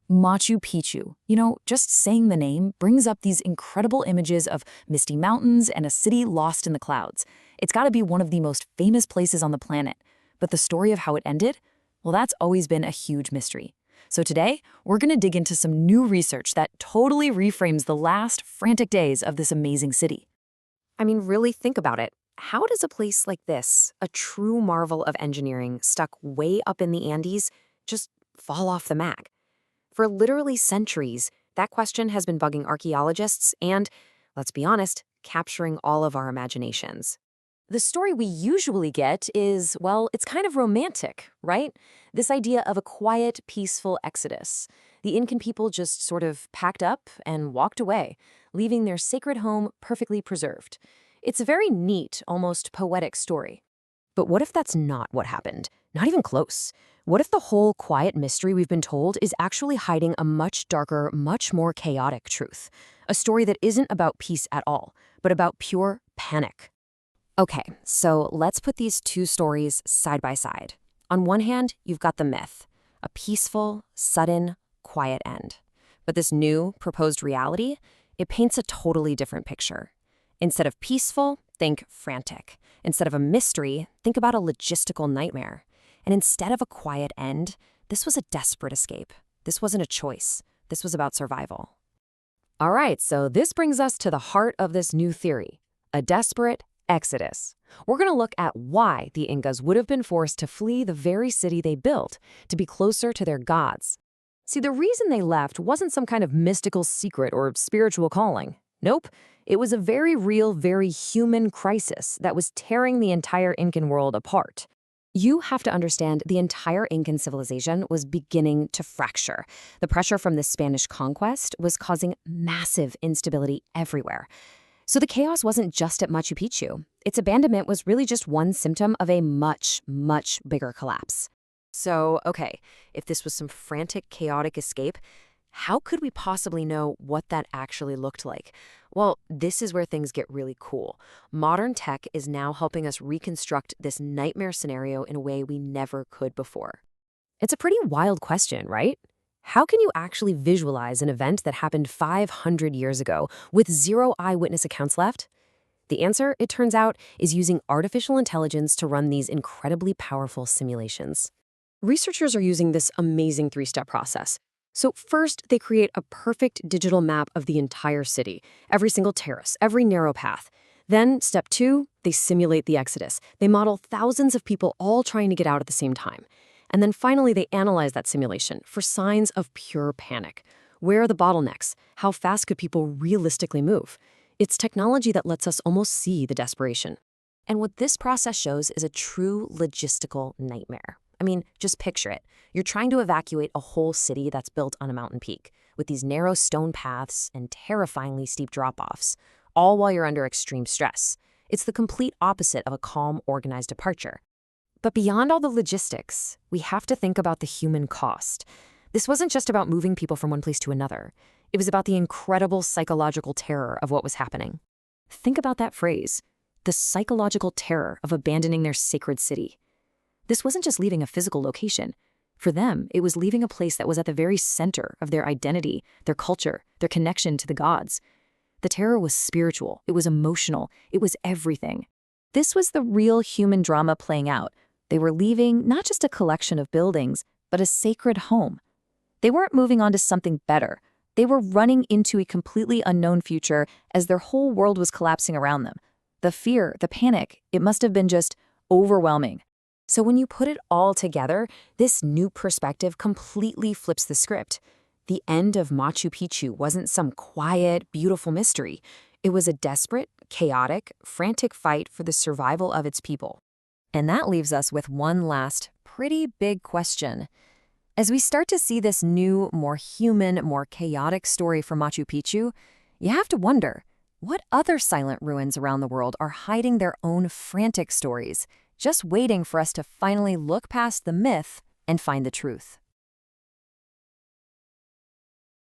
Machu Picchu. Just saying the name brings up these incredible images of misty mountains and a city lost in the clouds. It's got to be one of the most famous places on the planet. But the story of how it ended? Well, that's always been a huge mystery. So today, we're going to dig into some new research that totally reframes the last frantic days of this amazing city. I mean, really think about it. How does a place like this, a true marvel of engineering stuck way up in the Andes, just fall off the map? For literally centuries, that question has been bugging archaeologists and, let's be honest, capturing all of our imaginations. The story we usually get is, well, it's kind of romantic, right? This idea of a quiet, peaceful exodus. The Incan people just sort of packed up and walked away, leaving their sacred home perfectly preserved. It's a very neat, almost poetic story. But what if that's not what happened? Not even close. What if the whole quiet mystery we've been told is actually hiding a much darker, much more chaotic truth? A story that isn't about peace at all, but about pure panic. Okay, so let's put these two stories side by side. On one hand, you've got the myth, a peaceful, sudden, quiet end. But this new, proposed reality, it paints a totally different picture. Instead of peaceful, think frantic. Instead of a mystery, think about a logistical nightmare. And instead of a quiet end, this was a desperate escape. This wasn't a choice. This was about survival. All right, so this brings us to the heart of this new theory, a desperate exodus. We're going to look at why the Incas would have been forced to flee the very city they built to be closer to their gods. See, the reason they left wasn't some kind of mystical secret or spiritual calling. Nope. It was a very real, very human crisis that was tearing the entire Incan world apart. You have to understand the entire Incan civilization was beginning to fracture. The pressure from the Spanish conquest was causing massive instability everywhere. So the chaos wasn't just at Machu Picchu. Its abandonment was really just one symptom of a much, much bigger collapse. So, okay, if this was some frantic, chaotic escape, how could we possibly know what that actually looked like? Well, this is where things get really cool. Modern tech is now helping us reconstruct this nightmare scenario in a way we never could before. It's a pretty wild question, right? How can you actually visualize an event that happened 500 years ago with zero eyewitness accounts left? The answer, it turns out, is using artificial intelligence to run these incredibly powerful simulations. Researchers are using this amazing three-step process. So first, they create a perfect digital map of the entire city, every single terrace, every narrow path. Then, step 2, they simulate the exodus. They model thousands of people all trying to get out at the same time. And then finally, they analyze that simulation for signs of pure panic. Where are the bottlenecks? How fast could people realistically move? It's technology that lets us almost see the desperation. And what this process shows is a true logistical nightmare. I mean, just picture it. You're trying to evacuate a whole city that's built on a mountain peak, with these narrow stone paths and terrifyingly steep drop-offs, all while you're under extreme stress. It's the complete opposite of a calm, organized departure. But beyond all the logistics, we have to think about the human cost. This wasn't just about moving people from one place to another. It was about the incredible psychological terror of what was happening. Think about that phrase, the psychological terror of abandoning their sacred city. This wasn't just leaving a physical location. For them, it was leaving a place that was at the very center of their identity, their culture, their connection to the gods. The terror was spiritual, it was emotional, it was everything. This was the real human drama playing out. They were leaving not just a collection of buildings, but a sacred home. They weren't moving on to something better. They were running into a completely unknown future as their whole world was collapsing around them. The fear, the panic, it must have been just overwhelming. So when you put it all together, this new perspective completely flips the script. The end of Machu Picchu wasn't some quiet, beautiful mystery. It was a desperate, chaotic, frantic fight for the survival of its people. And that leaves us with one last, pretty big question. As we start to see this new, more human, more chaotic story from Machu Picchu, you have to wonder, what other silent ruins around the world are hiding their own frantic stories, just waiting for us to finally look past the myth and find the truth?